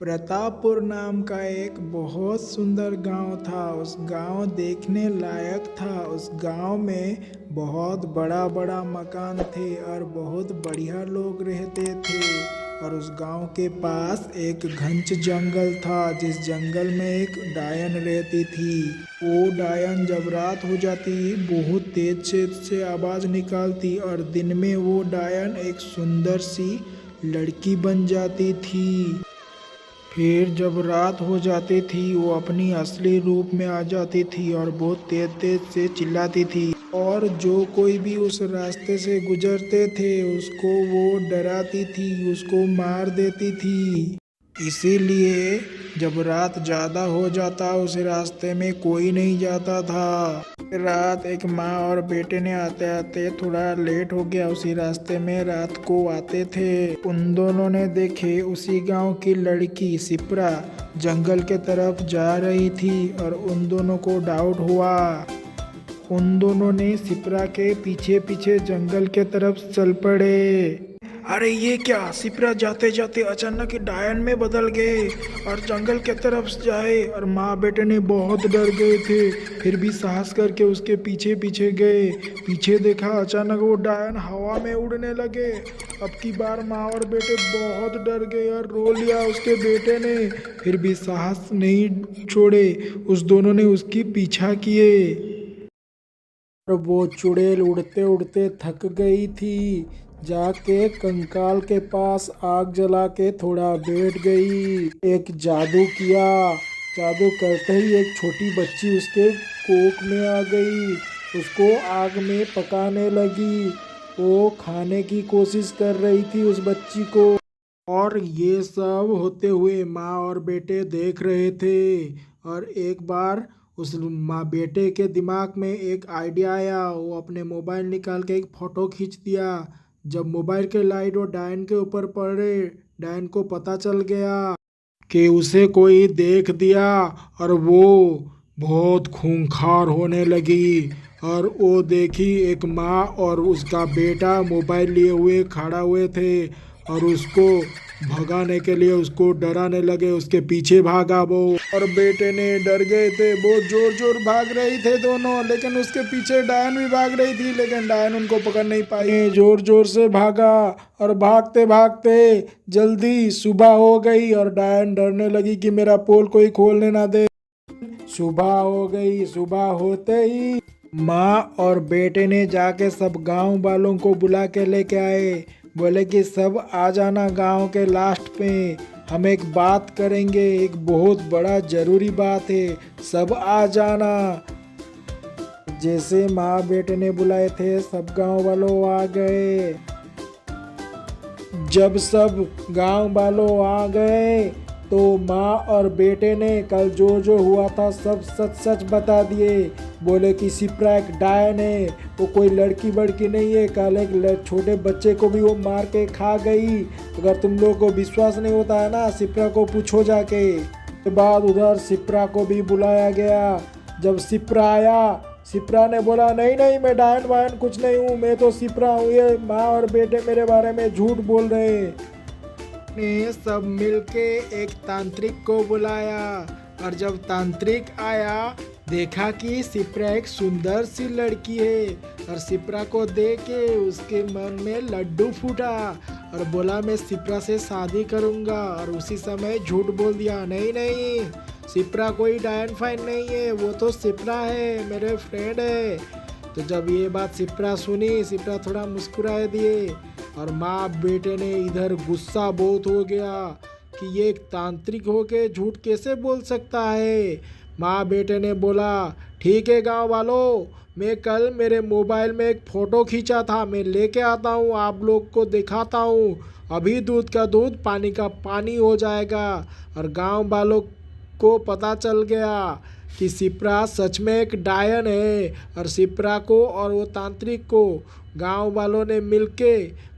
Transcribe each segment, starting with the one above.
प्रतापपुर नाम का एक बहुत सुंदर गांव था। उस गांव देखने लायक था। उस गांव में बहुत बड़ा बड़ा मकान थे और बहुत बढ़िया लोग रहते थे। और उस गांव के पास एक घंच जंगल था, जिस जंगल में एक डायन रहती थी। वो डायन जब रात हो जाती बहुत तेज से आवाज निकालती और दिन में वो डायन एक सुंदर सी लड़की बन जाती थी। फिर जब रात हो जाती थी वो अपनी असली रूप में आ जाती थी और बहुत तेज तेज से चिल्लाती थी। और जो कोई भी उस रास्ते से गुजरते थे उसको वो डराती थी, उसको मार देती थी। इसीलिए जब रात ज़्यादा हो जाता उस रास्ते में कोई नहीं जाता था। रात एक माँ और बेटे ने आते आते थोड़ा लेट हो गया। उसी रास्ते में रात को आते थे। उन दोनों ने देखे उसी गांव की लड़की सिप्रा जंगल के तरफ जा रही थी और उन दोनों को डाउट हुआ। उन दोनों ने सिप्रा के पीछे पीछे जंगल के तरफ चल पड़े। अरे ये क्या, सिप्रा जाते जाते अचानक डायन में बदल गए और जंगल के तरफ जाए और माँ बेटे ने बहुत डर गए थे। फिर भी साहस करके उसके पीछे पीछे गए। पीछे देखा अचानक वो डायन हवा में उड़ने लगे। अब की बार माँ और बेटे बहुत डर गए और रो लिया उसके बेटे ने। फिर भी साहस नहीं छोड़े, उस दोनों ने उसकी पीछा किए। और वो चुड़ैल उड़ते उड़ते थक गई थी। जाके कंकाल के पास आग जला के थोड़ा बैठ गई। एक जादू किया। जादू करते ही एक छोटी बच्ची उसके कोख में आ गई। उसको आग में पकाने लगी। वो खाने की कोशिश कर रही थी उस बच्ची को। और ये सब होते हुए माँ और बेटे देख रहे थे। और एक बार उस माँ बेटे के दिमाग में एक आइडिया आया। वो अपने मोबाइल निकाल के एक फ़ोटो खींच दिया। जब मोबाइल के लाइट वो डायन के ऊपर पड़े, डायन को पता चल गया कि उसे कोई देख दिया और वो बहुत खूंखार होने लगी। और वो देखी एक माँ और उसका बेटा मोबाइल लिए हुए खड़ा हुए थे और उसको भगाने के लिए उसको डराने लगे। उसके पीछे भागा वो और बेटे ने डर गए थे। बहुत जोर जोर भाग रही थे दोनों, लेकिन उसके पीछे डायन भी भाग रही थी, लेकिन डायन उनको पकड़ नहीं पाई। जोर जोर से भागा और भागते भागते जल्दी सुबह हो गई और डायन डरने लगी कि मेरा पोल कोई खोलने ना दे। सुबह हो गई। सुबह होते ही माँ और बेटे ने जाके सब गांव वालों को बुला के लेके आए। बोले कि सब आ जाना गांव के लास्ट पे, हम एक बात करेंगे, एक बहुत बड़ा जरूरी बात है, सब आ जाना। जैसे माँ बेटे ने बुलाए थे सब गांव वालों आ गए। जब सब गांव वालों आ गए तो माँ और बेटे ने कल जो जो हुआ था सब सच सच बता दिए। बोले कि सिप्रा एक डायन है, वो कोई लड़की बड़की नहीं है। कल एक छोटे बच्चे को भी वो मार के खा गई। अगर तुम लोगों को विश्वास नहीं होता है ना, सिप्रा को पूछो जाके। के बाद उधर सिप्रा को भी बुलाया गया। जब सिप्रा आया, सिप्रा ने बोला नहीं नहीं, मैं डायन वायन कुछ नहीं हूँ, मैं तो सिप्रा हूँ। ये माँ और बेटे मेरे बारे में झूठ बोल रहे हैं। ने सब मिलके एक तांत्रिक को बुलाया और जब तांत्रिक आया देखा कि सिप्रा एक सुंदर सी लड़की है। और सिप्रा को देख के उसके मन में लड्डू फूटा और बोला मैं सिप्रा से शादी करूंगा। और उसी समय झूठ बोल दिया, नहीं नहीं, सिप्रा कोई डायन फाइन नहीं है, वो तो सिप्रा है, मेरे फ्रेंड है। तो जब ये बात सिप्रा सुनी, सिप्रा थोड़ा मुस्कुराए दिए। और माँ बेटे ने इधर गुस्सा बहुत हो गया कि ये एक तांत्रिक होके झूठ कैसे बोल सकता है। माँ बेटे ने बोला ठीक है गांव वालों, मैं कल मेरे मोबाइल में एक फ़ोटो खींचा था, मैं लेके आता हूँ, आप लोग को दिखाता हूँ। अभी दूध का दूध पानी का पानी हो जाएगा। और गांव वालों को पता चल गया कि सिप्रा सच में एक डायन है। और सिप्रा को और वो तांत्रिक को गांव वालों ने मिलके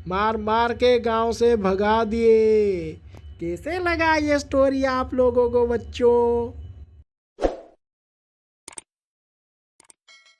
मार मार के गांव से भगा दिए। कैसे लगा ये स्टोरी आप लोगों को बच्चों?